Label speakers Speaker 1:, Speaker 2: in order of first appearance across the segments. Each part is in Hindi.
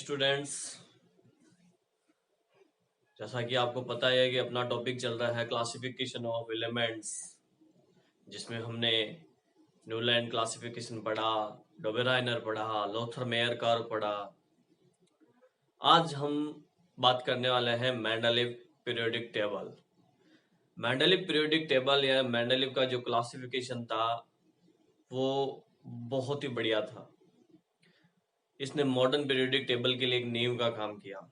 Speaker 1: स्टूडेंट्स, जैसा कि आपको पता है कि अपना टॉपिक चल रहा है क्लासिफिकेशन ऑफ एलिमेंट्स, जिसमें हमने न्यूलैंड क्लासिफिकेशन पढ़ा, डोबेराइनर पढ़ा, लोथर मेयर कर्व पढ़ा। आज हम बात करने वाले हैं Mendeleev periodic table. Mendeleev periodic table या मेंडलीव का जो क्लासिफिकेशन था वो बहुत ही बढ़िया था। इसने मॉडर्न पीरियोडिक टेबल के लिए एक नींव का काम किया।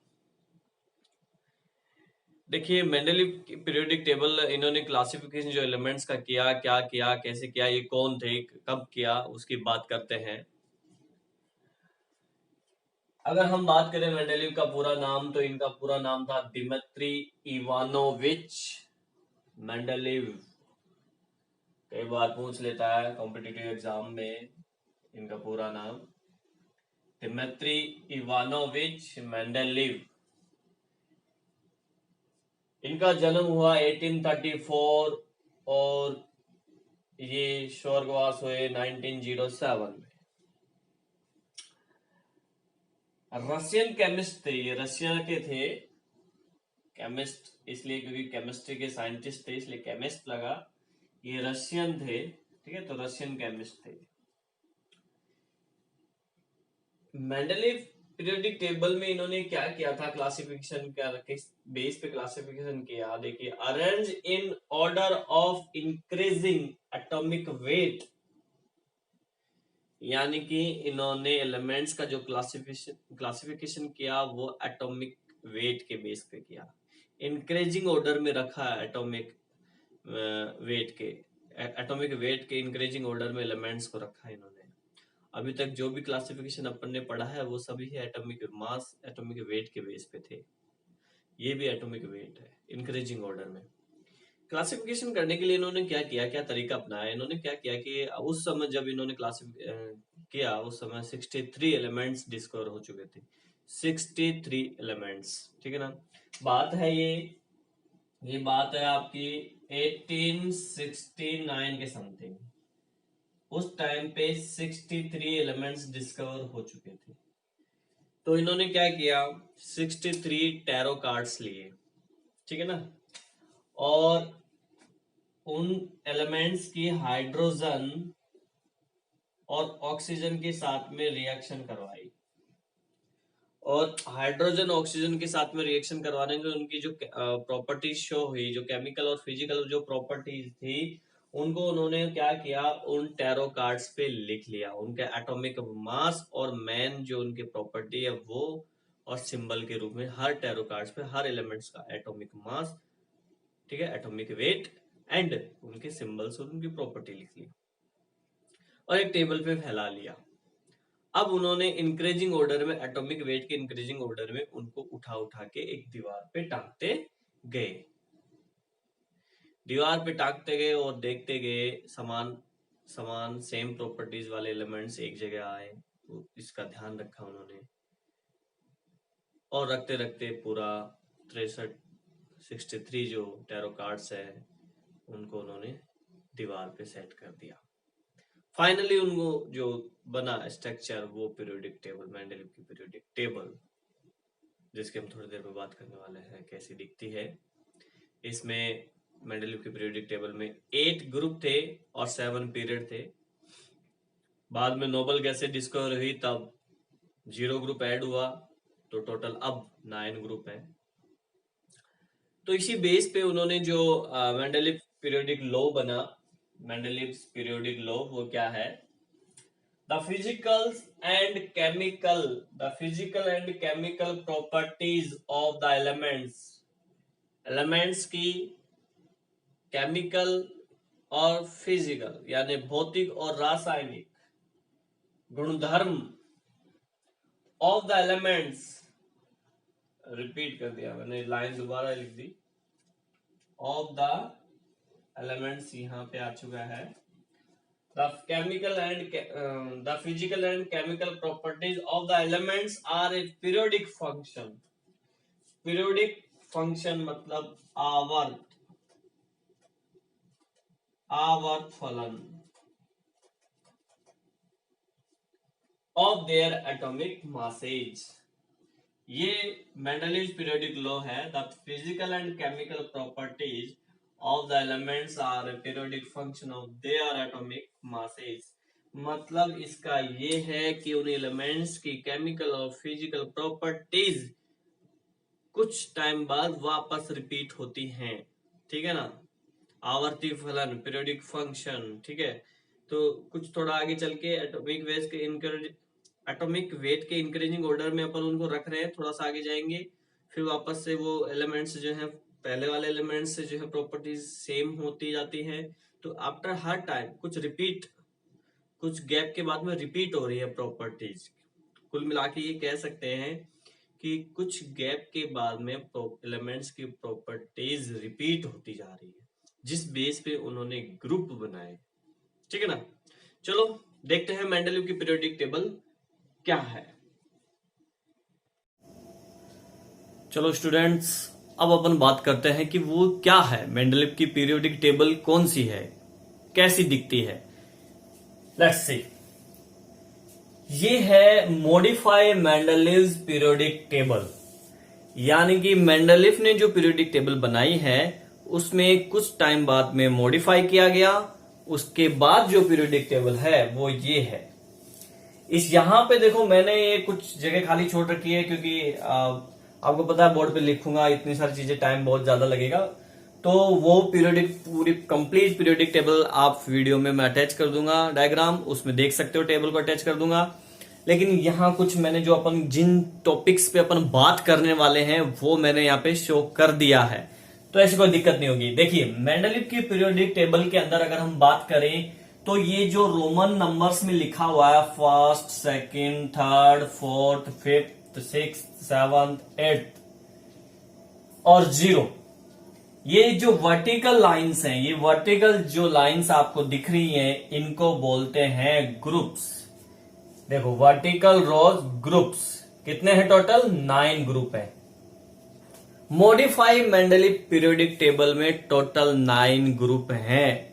Speaker 1: देखिए, मेंडलीव पीरियोडिक टेबल इन्होंने क्लासिफिकेशन जो एलिमेंट्स का किया, क्या किया, कैसे किया, ये कौन थे, कब किया, उसकी बात करते हैं। अगर हम बात करें मेंडलीव का पूरा नाम, तो इनका पूरा नाम था दिमित्री इवानोविच मेंडलीव। कई बार पूछ लेता है कॉम्पिटिटिव एग्जाम में इनका पूरा नाम, दिमित्री इवानोविच मेंडलीव। इनका जन्म हुआ 1834 और ये स्वर्गवास हुए 1907 में। रशियन केमिस्ट थे, ये रशिया के थे। केमिस्ट इसलिए क्योंकि केमिस्ट्री के साइंटिस्ट थे, इसलिए केमिस्ट लगा। ये रशियन थे, ठीक है, तो रशियन केमिस्ट थे। मेंडलीव पीरियोडिक टेबल में इन्होंने क्या किया था, क्लासिफिकेशन क्या किस बेस पे क्लासिफिकेशन किया। देखिए, arrange in order of increasing atomic weight, यानी कि इन्होंने एलिमेंट्स का जो क्लासिफिकेशन किया वो एटॉमिक वेट के बेस पे किया। इंक्रीजिंग ऑर्डर में रखा एटॉमिक वेट के, एटॉमिक वेट के इंक्रीजिंग ऑर्डर में एलिमेंट्स को रखा इन्होंने। अभी तक जो भी क्लासिफिकेशन अपन ने पढ़ा है वो सभी एटॉमिक मास, एटॉमिक वेट के बेस पे थे। ये भी एटॉमिक वेट है इंक्रीजिंग ऑर्डर में। क्लासिफिकेशन करने के लिए इन्होंने क्या किया, क्या तरीका अपनाया। इन्होंने क्या किया कि उस समय जब इन्होंने किया, उस समय 63 एलिमेंट्स डिस्कवर हो चुके थे। 63 एलिमेंट्स, ठीक है ना। बात है ये बात है आपकी 1869 के समथिंग। उस टाइम पे 63 एलिमेंट्स डिस्कवर हो चुके थे। तो इन्होंने क्या किया, 63 टैरो कार्ड्स लिए, ठीक है ना, और उन एलिमेंट्स की हाइड्रोजन और ऑक्सीजन के साथ में रिएक्शन करवाई। और हाइड्रोजन ऑक्सीजन के साथ में रिएक्शन करवाने से उनकी जो प्रॉपर्टीज शो हुई, जो केमिकल और फिजिकल जो प्रॉपर्टीज थी, उनको उन्होंने क्या किया, उन टैरो कार्ड्स पे लिख लिया। उनके एटॉमिक मास और मेन जो उनकी प्रॉपर्टी है वो, और सिंबल के रूप में हर टैरो कार्ड्स पे हर एलिमेंट्स का एटॉमिक मास, ठीक है, एटॉमिक वेट एंड उनके सिंबल्स और उनकी प्रॉपर्टी लिख ली और एक टेबल पे फैला लिया। अब उन्होंने इंक्रीजिंग ऑर्डर में, एटॉमिक वेट के इंक्रीजिंग ऑर्डर में उनको उठा उठा के एक दीवार पे टांगते गए। दीवार पे टांगते गए और देखते गए समान समान सेम प्रॉपर्टीज वाले एलिमेंट्स एक जगह आए, तो इसका ध्यान रखा उन्होंने। और रखते रखते पूरा 63 जो टैरो कार्ड्स है उनको उन्होंने दीवार पे सेट कर दिया। फाइनली उनको जो बना स्ट्रक्चर वो पीरियोडिक टेबल, मेंडलीव की पीरियोडिक टेबल, जिसके हम थोड़ी देर में बात करने वाले हैं कैसी दिखती है। इसमें मेंडलीव की पीरियोडिक टेबल में 8 ग्रुप थे और 7 पीरियड थे। बाद में नोबल गैसें डिस्कवर हुई तब 0 ग्रुप ऐड हुआ, तो टोटल अब 9 ग्रुप है। तो इसी बेस पे उन्होंने जो मेंडलीव पीरियोडिक लॉ बना, मेंडलीव पीरियोडिक लॉ वो क्या है, the physical and chemical properties of the elements की केमिकल और फिजिकल यानी भौतिक और रासायनिक गुणधर्म ऑफ द एलिमेंट्स, रिपीट कर दिया मैंने, लाइन दोबारा लिख दी, ऑफ द एलिमेंट्स यहाँ पे आ चुका है। The physical and chemical properties of the elements are a periodic function. Periodic function मतलब आवर्त फलन of their atomic masses. ये मेंडलीव पीरियोडिक लॉ है। The physical and chemical properties of the elements are periodic function of their atomic masses. मतलब इसका ये है कि उन एलिमेंट्स की केमिकल और फिजिकल प्रॉपर्टीज कुछ टाइम बाद वापस रिपीट होती हैं, ठीक है ना। आवर्ती फलन, पीरियोडिक फंक्शन, ठीक है। तो कुछ थोड़ा आगे चल के एटॉमिक वेट के इंक्रीजिंग ऑर्डर में अपन उनको रख रहे हैं, थोड़ा सा आगे जाएंगे फिर वापस से वो एलिमेंट्स जो है पहले वाले एलिमेंट्स से जो है प्रॉपर्टीज सेम होती जाती है। तो आफ्टर हर टाइम कुछ गैप के बाद में रिपीट हो रही है प्रॉपर्टीज। कुल मिला के ये कह सकते हैं कि कुछ गैप के बाद में एलिमेंट्स की प्रॉपर्टीज रिपीट होती जा रही है, जिस बेस पे उन्होंने ग्रुप बनाए, ठीक है ना। चलो देखते हैं मेंडलीव की पीरियोडिक टेबल क्या है। चलो स्टूडेंट्स, अब अपन बात करते हैं कि वो क्या है, मेंडलीव की पीरियोडिक टेबल कौन सी है, कैसी दिखती है। Let's see. ये है मॉडिफाई मेंडलीव पीरियोडिक टेबल, यानी कि मेंडलीव ने जो पीरियोडिक टेबल बनाई है उसमें कुछ टाइम बाद में मॉडिफाई किया गया। उसके बाद जो पीरियोडिक टेबल है वो ये है। इस यहां पे देखो मैंने ये कुछ जगह खाली छोड़ रखी है, क्योंकि आपको पता है बोर्ड पे लिखूंगा इतनी सारी चीजें, टाइम बहुत ज्यादा लगेगा। तो वो पीरियोडिक पूरी कंप्लीट पीरियोडिक टेबल आप वीडियो में मैं अटैच कर दूंगा, डायग्राम उसमें देख सकते हो, टेबल को अटैच कर दूंगा। लेकिन यहाँ कुछ मैंने जो अपन जिन टॉपिक्स पे अपन बात करने वाले हैं वो मैंने यहाँ पे शो कर दिया है, तो ऐसी कोई दिक्कत नहीं होगी। देखिए मेंडलीव की पीरियोडिक टेबल के अंदर अगर हम बात करें तो ये जो रोमन नंबर्स में लिखा हुआ है, first, second, third, fourth, fifth, six, seventh, eighth और 0, ये जो वर्टिकल लाइंस हैं, ये वर्टिकल जो लाइंस आपको दिख रही हैं, इनको बोलते हैं ग्रुप्स। देखो वर्टिकल रोज ग्रुप्स कितने हैं टोटल? 9 ग्रुप है। मॉडिफाई मेंडलीव पीरियोडिक टेबल में टोटल 9 ग्रुप हैं।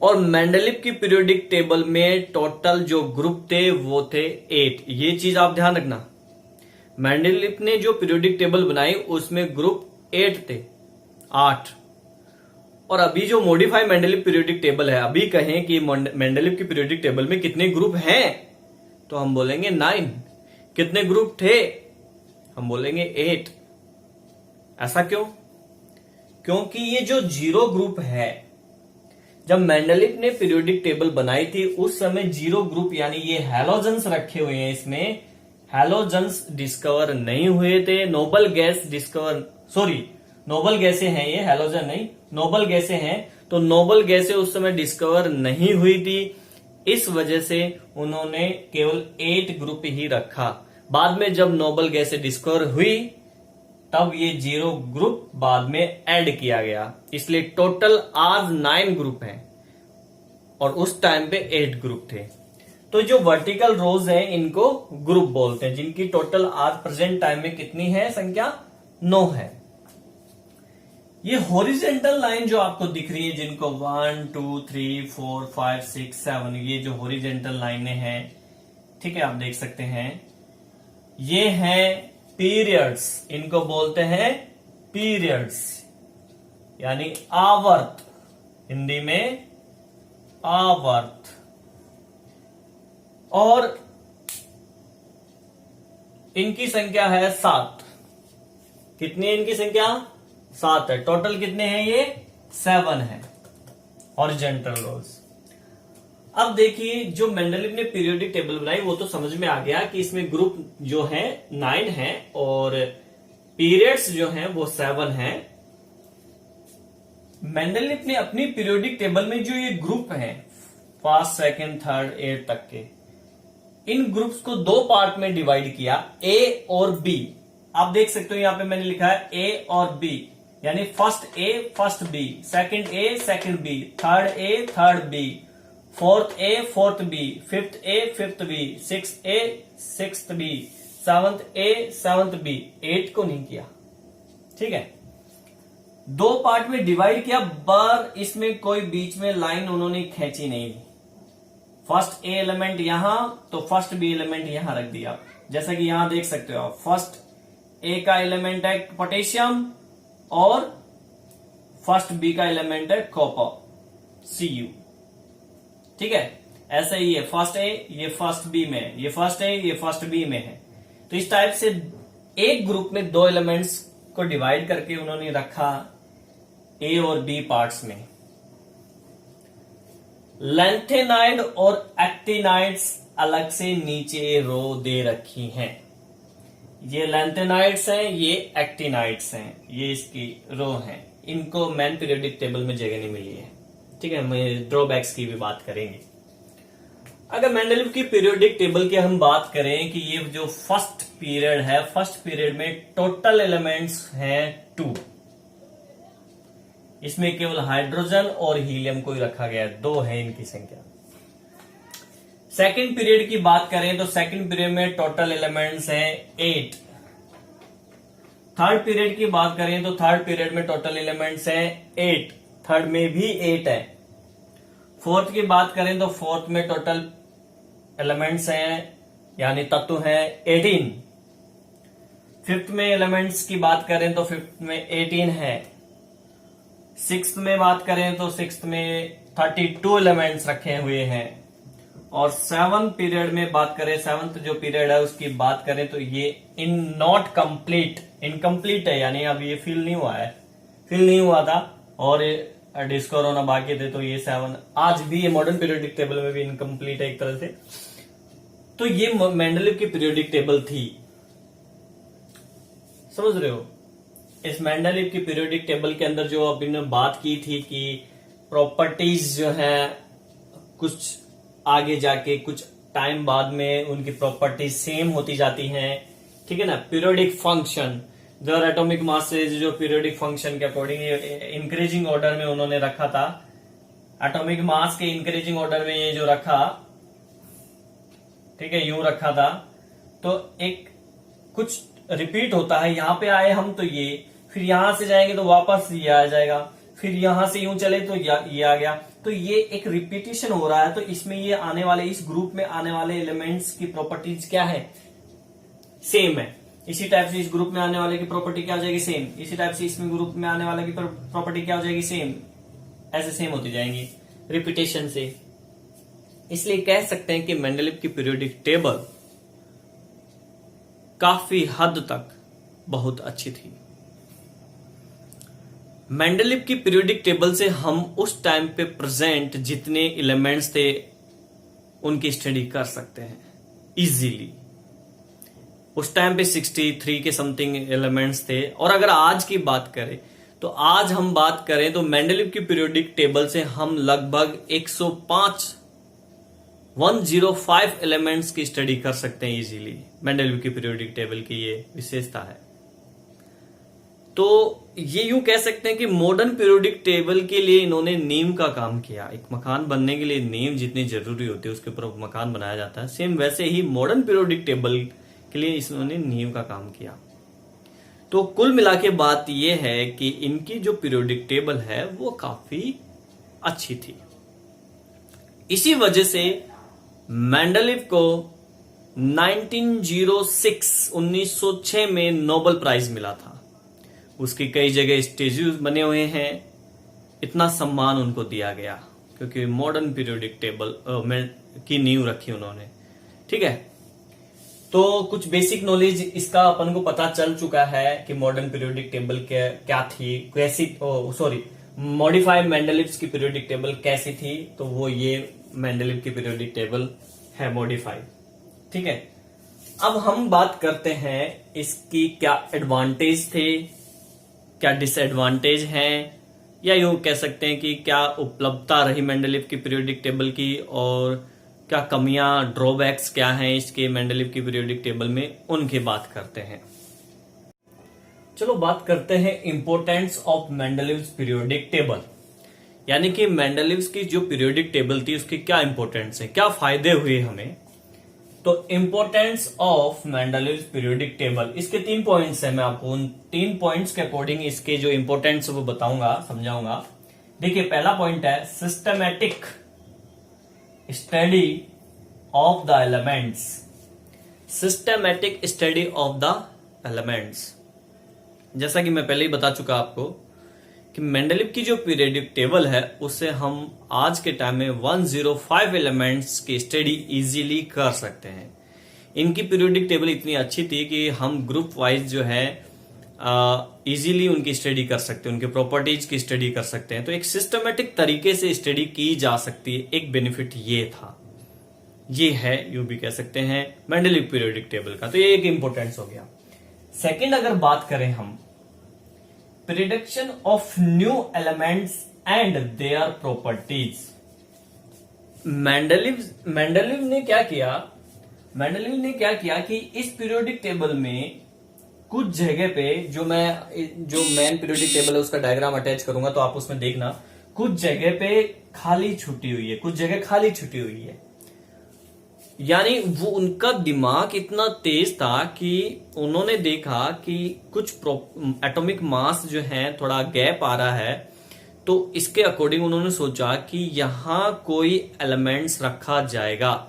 Speaker 1: और मेंडलीव की पीरियोडिक टेबल में टोटल जो ग्रुप थे वो थे 8। ये चीज आप ध्यान रखना, मेंडलीव ने जो पीरियोडिक टेबल बनाई उसमें ग्रुप 8 थे, 8। और अभी जो मॉडिफाई मेंडलीव पीरियोडिक टेबल है, अभी कहें कि मेंडलीव की पीरियोडिक टेबल में कितने ग्रुप हैं, तो हम बोलेंगे 9। कितने ग्रुप थे? हम बोलेंगे 8। ऐसा क्यों? क्योंकि ये जो 0 ग्रुप है, जब मेंडलीव ने पीरियोडिक टेबल बनाई थी उस समय 0 ग्रुप यानी ये हैलोजेंस रखे हुए हैं, इसमें हैलोजेंस डिस्कवर नहीं हुए थे। नोबल गैसें हैं ये, हैलोजन नहीं, नोबल गैसें हैं। तो नोबल गैसें उस समय डिस्कवर नहीं हुई थी, इस वजह से उन्होंने केवल 8 ग्रुप ही रखा। बाद में जब नोबल गैसें डिस्कवर हुई तब ये 0 ग्रुप बाद में ऐड किया गया, इसलिए टोटल आज 9 ग्रुप हैं और उस टाइम पे 8 ग्रुप थे। तो जो वर्टिकल रोज हैं इनको ग्रुप बोलते हैं, जिनकी टोटल आज प्रेजेंट टाइम में कितनी है संख्या? 9 है। ये हॉरिजेंटल लाइन जो आपको दिख रही है, जिनको 1 2 3 4 5 6 7, ये जो हॉरिजेंटल लाइनें हैं, ठीक है, आप देख सकते हैं, ये हैं पीरियड्स। इनको बोलते हैं पीरियड्स यानी आवर्त, हिंदी में आवर्त। और इनकी संख्या है 7। कितनी है इनकी संख्या? 7 है। टोटल कितने हैं ये? 7 है हॉरिजेंटल रोज। अब देखिए जो मेंडलीव ने पीरियोडिक टेबल बनाई वो तो समझ में आ गया कि इसमें ग्रुप जो है 9 है और पीरियड्स जो हैं वो 7 हैं। मेंडलीव ने अपनी पीरियोडिक टेबल में जो ये ग्रुप हैं, फर्स्ट, सेकंड, थर्ड, 8 तक के, इन ग्रुप्स को 2 पार्ट में डिवाइड किया, ए और बी। आप देख सकते हो यहां पे मैंने लिखा है ए और बी, यानी first A first B, second A second B, third A third B, fourth A fourth B, fifth A fifth B, six A sixth B, seventh A seventh B. 8 को नहीं किया, ठीक है। 2 पार्ट में डिवाइड किया, पर इसमें कोई बीच में लाइन उन्होंने खींची नहीं। फर्स्ट ए एलिमेंट यहां तो फर्स्ट बी एलिमेंट यहां रख दिया, जैसा कि यहां देख सकते हो आप, फर्स्ट ए का एलिमेंट है पोटेशियम और फर्स्ट बी का एलिमेंट है कॉपर Cu। ठीक है, ऐसा ही है, फर्स्ट ए ये फर्स्ट बी में है, ये फर्स्ट ए ये फर्स्ट बी में है। तो इस टाइप से एक ग्रुप में दो एलिमेंट्स को डिवाइड करके उन्होंने रखा ए और बी पार्ट्स में। लैंथेनाइड और एक्टिनाइड्स अलग से नीचे रो दे रखी हैं। ये लैंथेनाइड्स हैं, ये एक्टिनाइड्स हैं, ये इसकी रो हैं। इनको मैन पीरियोडिक टेबल में जगह नहीं मिली है। ठीक है, हम ड्रॉबैक्स की भी बात करेंगे। अगर मेंडलीव की पीरियोडिक टेबल की हम बात करें कि ये जो फर्स्ट पीरियड है, फर्स्ट पीरियड में टोटल एलिमेंट्स हैं 2। इसमें केवल हाइड्रोजन और हीलियम को ही रखा गया है, 2 है इनकी संख्या। सेकंड पीरियड की बात करें तो सेकंड पीरियड में टोटल एलिमेंट्स हैं 8। थर्ड पीरियड की बात करें तो थर्ड पीरियड में टोटल एलिमेंट्स हैं 8, थर्ड में भी 8 है। फोर्थ की बात करें तो फोर्थ में टोटल एलिमेंट्स हैं यानी तत्व हैं 18। फिफ्थ में एलिमेंट्स की बात करें तो फिफ्थ में 18 है। सिक्स्थ में बात करें तो सिक्स्थ में 32 एलिमेंट्स रखे हुए हैं। और सेवंथ पीरियड में बात करें, सेवंथ जो पीरियड है उसकी बात करें तो ये इन नॉट कंप्लीट, इनकम्प्लीट है, यानी अब ये फिल नहीं हुआ है, फिल नहीं हुआ था और डिस्कवर होना बाकी थे। तो ये 7 आज भी ये मॉडर्न पीरियोडिक टेबल में भी इनकम्प्लीट है एक तरह से। तो ये मेंडलीव की पीरियोडिक टेबल थी, समझ रहे हो। इस मेंडलीव की पीरियोडिक टेबल के अंदर जो अभी ने बात की थी कि प्रॉपर्टीज जो है कुछ आगे जाके कुछ टाइम बाद में उनकी प्रॉपर्टीज सेम होती जाती हैं। ठीक है ना। पीरियोडिक फंक्शन जो एटॉमिक मास से जो पीरियोडिक फंक्शन के अकॉर्डिंग इंक्रीजिंग ऑर्डर में उन्होंने रखा था, एटॉमिक मास के इंक्रीजिंग ऑर्डर में ये जो रखा, ठीक है, यूं रखा था। तो एक कुछ रिपीट होता है, यहां पे आए हम तो ये, फिर यहां से जाएंगे तो वापस ये आ जाएगा, फिर यहां से यूं चले तो ये आ गया। तो ये एक रिपीटेशन हो रहा है। तो इसमें ये आने वाले, इस ग्रुप में आने वाले एलिमेंट्स की प्रॉपर्टीज क्या है, सेम है। इसी टाइप से इस ग्रुप में आने वाले की प्रॉपर्टी क्या हो जाएगी, सेम। इसी टाइप से इसमें ग्रुप में आने वाले की प्रॉपर्टी क्या हो जाएगी, सेम। ऐसे सेम होती जाएंगी रिपीटेशन से। इसलिए कह सकते हैं कि मेंडलीव की पीरियोडिक टेबल काफी हद तक बहुत अच्छी थी। मेंडलीव की पीरियोडिक टेबल से हम उस टाइम पे प्रेजेंट जितने एलिमेंट्स थे उनकी स्टडी कर सकते हैं इजीली। उस टाइम पे 63 के समथिंग एलिमेंट्स थे। और अगर आज की बात करें तो आज हम बात करें तो मेंडलीव की पीरियोडिक टेबल से हम लगभग 105 एलिमेंट्स की स्टडी कर सकते हैं इजीली। मेंडलीव की पीरियोडिक टेबल की ये विशेषता है। तो ये यूं कह सकते हैं कि मॉडर्न पीरियोडिक टेबल के लिए इन्होंने नींव का काम किया। एक मकान बनने के लिए नींव जितनी जरूरी होती है उसके ऊपर मकान बनाया जाता है, सेम वैसे ही मॉडर्न पीरियोडिक टेबल के लिए इन्होंने नींव का काम किया। तो कुल मिला के बात यह है कि इनकी जो पीरियोडिक टेबल है वो काफी अच्छी थी। इसी वजह से मेंडलीव को 1906 में नोबेल प्राइज मिला था। उसकी कई जगह स्टेच्यूज बने हुए हैं। इतना सम्मान उनको दिया गया क्योंकि मॉडर्न पीरियोडिक टेबल की नींव रखी उन्होंने। ठीक है, तो कुछ बेसिक नॉलेज इसका अपन को पता चल चुका है कि मॉडर्न पीरियोडिक टेबल क्या थी, कैसी, मॉडिफाइड मेंडलीव की पीरियोडिक टेबल कैसी थी। तो वो ये मेंडलीव की पीरियोडिक टेबल है मॉडिफाइड। ठीक है, अब हम बात करते हैं इसकी क्या एडवांटेज थे, क्या डिसएडवांटेज हैं, या यूं कह सकते हैं कि क्या उपलब्धता रही मेंडलीव की पीरियोडिक टेबल की और क्या कमियां, ड्रॉबैक्स क्या हैं इसके मेंडलीव की पीरियोडिक टेबल में, उनकी बात करते हैं। चलो बात करते हैं importance of Mendeleev periodic table, यानी कि मेंडलीव की जो पीरियोडिक टेबल थी उसकी क्या इंपोर्टेंस है, क्या फायदे हुए हमें। तो importance of Mendeleev periodic table, इसके 3 पॉइंट्स हैं। मैं आपको उन 3 पॉइंट्स के अकॉर्डिंग इसके जो इंपोर्टेंस वो बताऊंगा, समझाऊंगा। देखिए, पहला पॉइंट है systematic study of the elements. Systematic study of the elements. जैसा कि मैं पहले ही बता चुका आपको कि मेंडलीव की जो पीरियोडिक टेबल है उससे हम आज के टाइम में 105 एलिमेंट्स की स्टडी इजीली कर सकते हैं। इनकी पीरियोडिक टेबल इतनी अच्छी थी कि हम ग्रुप वाइज जो है इजीली उनकी स्टडी कर सकते हैं, उनके प्रॉपर्टीज की स्टडी कर सकते हैं। तो एक सिस्टमेटिक तरीके से स्टडी की जा सकती है। एक बेनिफिट ये था, ये है, यूं भी कह सकते हैं मेंडलीव पीरियोडिक टेबल का। तो ये एक इंपॉर्टेंस हो गया। सेकंड अगर बात करें हम prediction of new elements and their properties. Mendeleev ने क्या किया कि इस पीरियोडिक टेबल में कुछ जगह पे जो मेन पीरियोडिक टेबल है उसका डायग्राम अटैच करूंगा तो आप उसमें देखना, कुछ जगह पे खाली छुट्टी हुई है, कुछ जगह खाली छुट्टी हुई है। यानी वो उनका दिमाग इतना तेज था कि उन्होंने देखा कि कुछ एटॉमिक मास जो है थोड़ा गैप आ रहा है, तो इसके अकॉर्डिंग उन्होंने सोचा कि यहां कोई एलिमेंट्स रखा जाएगा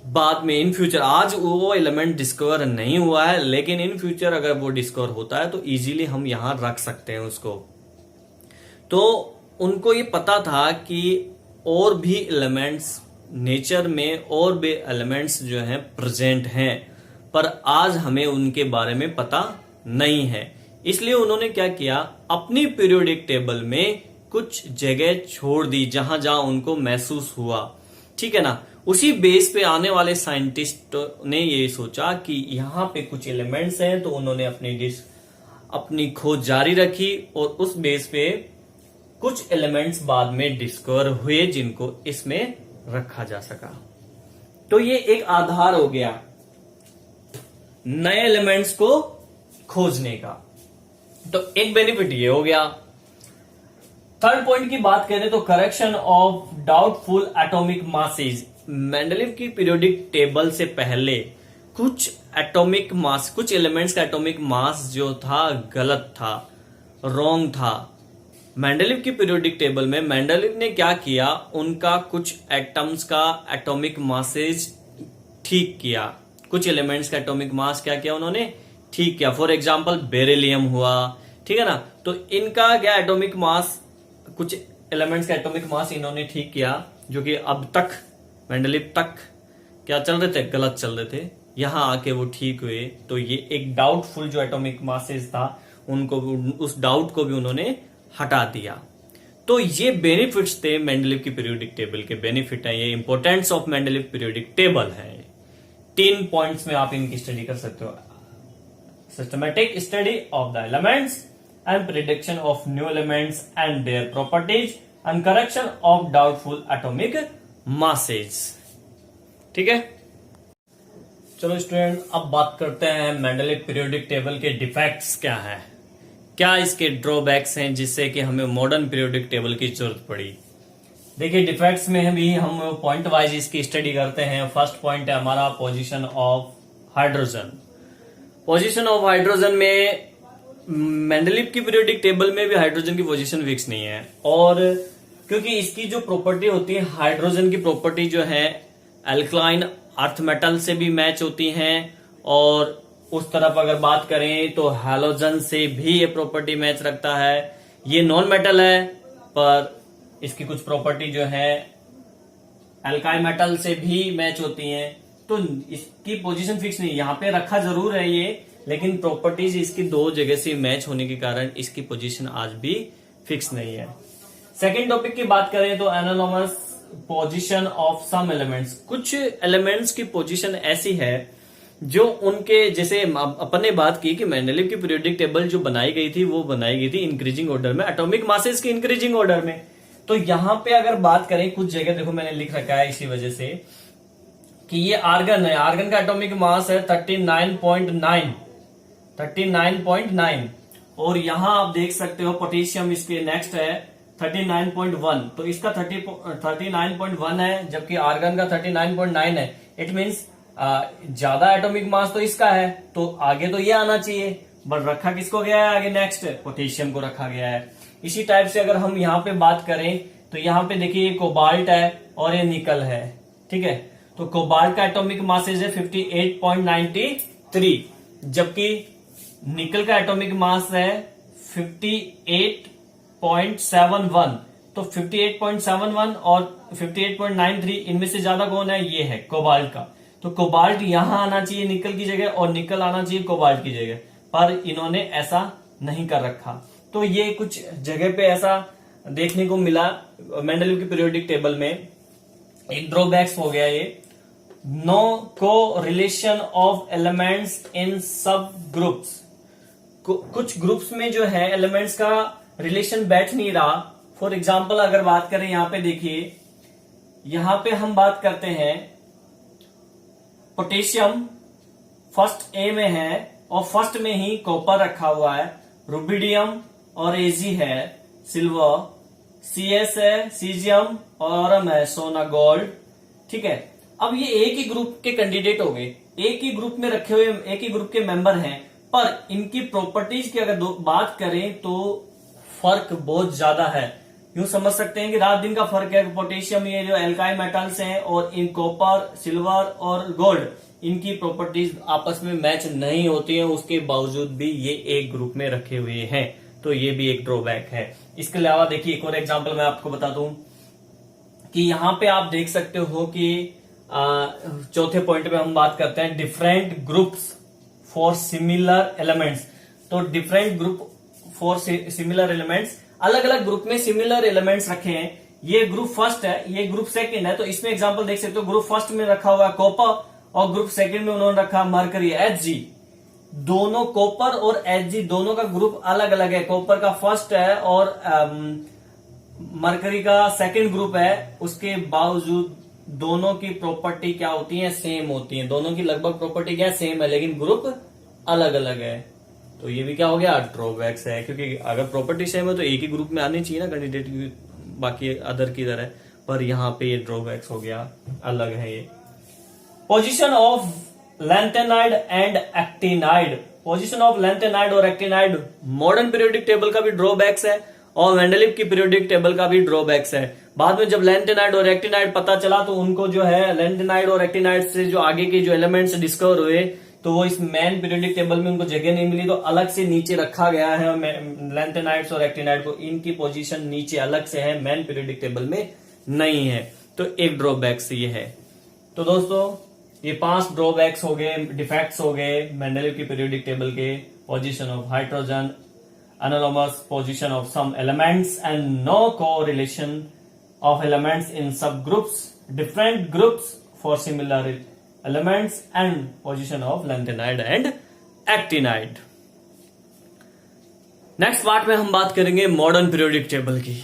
Speaker 1: बाद में, इन फ्यूचर। आज वो एलिमेंट डिस्कवर नहीं हुआ है, लेकिन इन फ्यूचर अगर वो डिस्कवर होता है तो इजीली हम यहां रख सकते हैं उसको। तो उनको ये पता था कि और भी एलिमेंट्स नेचर में, और भी एलिमेंट्स जो हैं प्रेजेंट हैं, पर आज हमें उनके बारे में पता नहीं है। इसलिए उन्होंने क्या किया, अपनी पीरियोडिक टेबल में कुछ जगह छोड़ दी जहां जहां उनको महसूस हुआ, ठीक है ना। उसी बेस पे आने वाले साइंटिस्ट ने ये सोचा कि यहां पे कुछ एलिमेंट्स हैं, तो उन्होंने अपनी खोज जारी रखी और उस बेस पे कुछ एलिमेंट्स बाद में डिस्कवर हुए जिनको इसमें रखा जा सका। तो ये एक आधार हो गया नए एलिमेंट्स को खोजने का। तो एक बेनिफिट ये हो गया। थर्ड पॉइंट की बात करें तो correction of doubtful atomic masses. Mendeleev की पीरियोडिक टेबल से पहले कुछ एलिमेंट्स का एटॉमिक मास जो था गलत था, रॉन्ग था। मेंडलीव की पीरियोडिक टेबल में मेंडलीव ने क्या किया, उनका कुछ एटम्स का एटॉमिक मासेज ठीक किया, कुछ एलिमेंट्स का एटॉमिक मास क्या किया उन्होंने, ठीक किया। फॉर एग्जांपल बेरिलियम हुआ, ठीक है ना। तो इनका क्या एटॉमिक मास, कुछ एलिमेंट्स का एटॉमिक मास इन्होंने ठीक किया, जो कि अब तक मेंडलीव तक क्या चल रहे थे, गलत चल रहे थे। यहां आके वो ठीक हुए। तो ये एक डाउटफुल जो एटॉमिक मासेज था उनको, उस डाउट को भी उन्होंने हटा दिया। तो ये बेनिफिट्स थे मेंडलीव की पीरियोडिक टेबल के, बेनिफिट है ये, importance of Mendeleev periodic table है। 3 पॉइंट्स में आप इनकी स्टडी कर सकते हो। Systematic study of the elements and prediction of new elements and their properties and correction of doubtful atomic masses. ठीक है, चलो स्टूडेंट, अब बात करते हैं मेंडलीव पीरियोडिक टेबल के डिफेक्ट्स क्या है, क्या इसके ड्रॉबैक्स हैं जिससे कि हमें मॉडर्न पीरियोडिक टेबल की जरूरत पड़ी। देखिए, डिफेक्ट्स में भी हम पॉइंट वाइज इसकी स्टडी करते हैं। फर्स्ट पॉइंट है हमारा position of hydrogen. Position of hydrogen में मेंडलीव की पीरियोडिक टेबल में भी हाइड्रोजन की पोजीशन फिक्स नहीं है, और क्योंकि इसकी जो प्रॉपर्टी होती है, हाइड्रोजन की प्रॉपर्टी जो है एल्कलाइन अर्थ मेटल से भी मैच होती हैं, और उस तरफ अगर बात करें तो हैलोजन से भी ये प्रॉपर्टी मैच रखता है। ये नॉन मेटल है, पर इसकी कुछ प्रॉपर्टी जो है एल्काइल मेटल से भी मैच होती हैं। तो इसकी पोजीशन फिक्स नहीं, यहाँ पे रखा जरूर है ये, लेकिन प्रॉपर्टीज इसकी 2 जगह से मैच होने के कारण इसकी पोजीशन आज भी फिक्स नहीं है। सेकेंड टॉपिक की बात करें तो एनानोमस पोजीशन ऑफ सम एलिमेंट्स। कुछ एलिमेंट्स की पोजीशन ऐसी है जो उनके, जैसे अपन ने बात की कि मेंडलीव की पीरियोडिक टेबल जो बनाई गई थी वो बनाई गई थी इंक्रीजिंग ऑर्डर में, एटॉमिक मासेस की इंक्रीजिंग ऑर्डर में। तो यहां पे अगर बात करें, कुछ जगह देखो मैंने लिख रखा है इसी वजह से कि ये आर्गन है, आर्गन का एटॉमिक मास है 39.9, और यहां आप देख सकते हो पोटेशियम इसके नेक्स्ट है 39.1, तो इसका 39.1 है, जबकि आर्गन का 39.9 है। इट मीन्स ज्यादा एटॉमिक मास तो इसका है, तो आगे तो ये आना चाहिए, बट रखा किसको गया है आगे, नेक्स्ट पोटेशियम को रखा गया है। इसी टाइप से अगर हम यहाँ पे बात करें तो यहाँ पे देखिए ये कोबाल्ट है और ये निकल है, ठीक है। तो कोबाल्ट का एटॉमिक मास है 58.93, जबकि निकल का एटॉमिक मास है 58.71। तो 58.71 और 58.93 इनमें से ज्यादा कौन है? ये है कोबाल्ट का। तो कोबाल्ट यहां आना चाहिए निकल की जगह और निकल आना चाहिए कोबाल्ट की जगह, पर इन्होंने ऐसा नहीं कर रखा। तो ये कुछ जगह पे ऐसा देखने को मिला मेंडलीव की पीरियोडिक टेबल में। एक ड्रॉबैक्स हो गया ये, नो को relation of elements in sub groups. कुछ ग्रुप्स में जो है एलिमेंट्स का रिलेशन बैठ नहीं रहा। फॉर एग्जाम्पल अगर बात करें, यहां पे देखिए, यहां पे हम बात करते हैं पोटेशियम फर्स्ट ए में है और फर्स्ट में ही कॉपर रखा हुआ है, रुबिडियम और एजी है सिल्वर, सीएस है सीजियम और है सोना गोल्ड। ठीक है, अब ये एक ही ग्रुप के कैंडिडेट हो गए, एक ही ग्रुप में रखे हुए, एक ही ग्रुप के मेंबर हैं, पर इनकी प्रॉपर्टीज की अगर बात करें तो फर्क बहुत ज्यादा है। यूं समझ सकते हैं कि रात दिन का फर्क है। पोटेशियम ये जो एल्काइल मेटल्स हैं और इन कॉपर, सिल्वर और गोल्ड, इनकी प्रॉपर्टीज आपस में मैच नहीं होती हैं, उसके बावजूद भी ये एक ग्रुप में रखे हुए हैं। तो ये भी एक ड्रॉबैक है। इसके अलावा देखिए एक और एग्जांपल मैं आपको बता दूं कि यहां पे आप देख सकते हो कि चौथे पॉइंट में हम बात करते हैं different groups for similar elements. तो different group for similar elements, अलग अलग ग्रुप में सिमिलर एलिमेंट्स रखे हैं। ये ग्रुप फर्स्ट है, ये ग्रुप सेकंड है। तो इसमें एग्जांपल देख सकते हो, ग्रुप फर्स्ट में रखा हुआ है कॉपर और ग्रुप सेकंड में उन्होंने रखा मरकरी Hg। दोनों कॉपर और Hg दोनों का ग्रुप अलग अलग है, कॉपर का फर्स्ट है और मरकरी का सेकंड ग्रुप है। उसके बावजूद दोनों की प्रॉपर्टी क्या होती है? सेम होती है। दोनों की लगभग प्रॉपर्टी क्या है? सेम है, लेकिन ग्रुप अलग अलग है। तो ये भी क्या हो गया? ड्रॉबैक्स है, क्योंकि अगर प्रॉपर्टी सेम है तो एक ही ग्रुप में आनी चाहिए ना कैंडिडेट, बाकी अदर की तरह। पर यहाँ पे ये ड्रॉबैक्स हो गया, अलग है ये। Position of lanthanide and actinide. Position of lanthanide और एक्टिनाइड मॉडर्न पीरियोडिक टेबल का भी ड्रॉबैक्स है और मेंडलीव की पीरियोडिक टेबल का भी ड्रॉबैक्स है। बाद में जब लैंथेनाइड और एक्टिनाइड पता चला तो उनको जो है लैंथेनाइड और एक्टिनाइड से जो आगे के जो एलिमेंट्स डिस्कवर हुए तो वो इस मेन पीरियोडिक टेबल में उनको जगह नहीं मिली, तो अलग से नीचे रखा गया है लैंथेनाइड्स और एक्टिनाइड को। इनकी पोजीशन नीचे अलग से है, मेन पीरियोडिक टेबल में नहीं है। तो एक ड्रॉबैक्स ये है। तो दोस्तों ये 5 ड्रॉबैक्स हो गए, डिफेक्ट्स हो गए मेंडलीव की पीरियोडिक टेबल के। Position of hydrogen, anomalous position of some elements and no correlation of elements in sub groups, different groups for similar elements and position of lanthanide and actinide. Next part में हम बात करेंगे मॉडर्न पीरियोडिक टेबल की।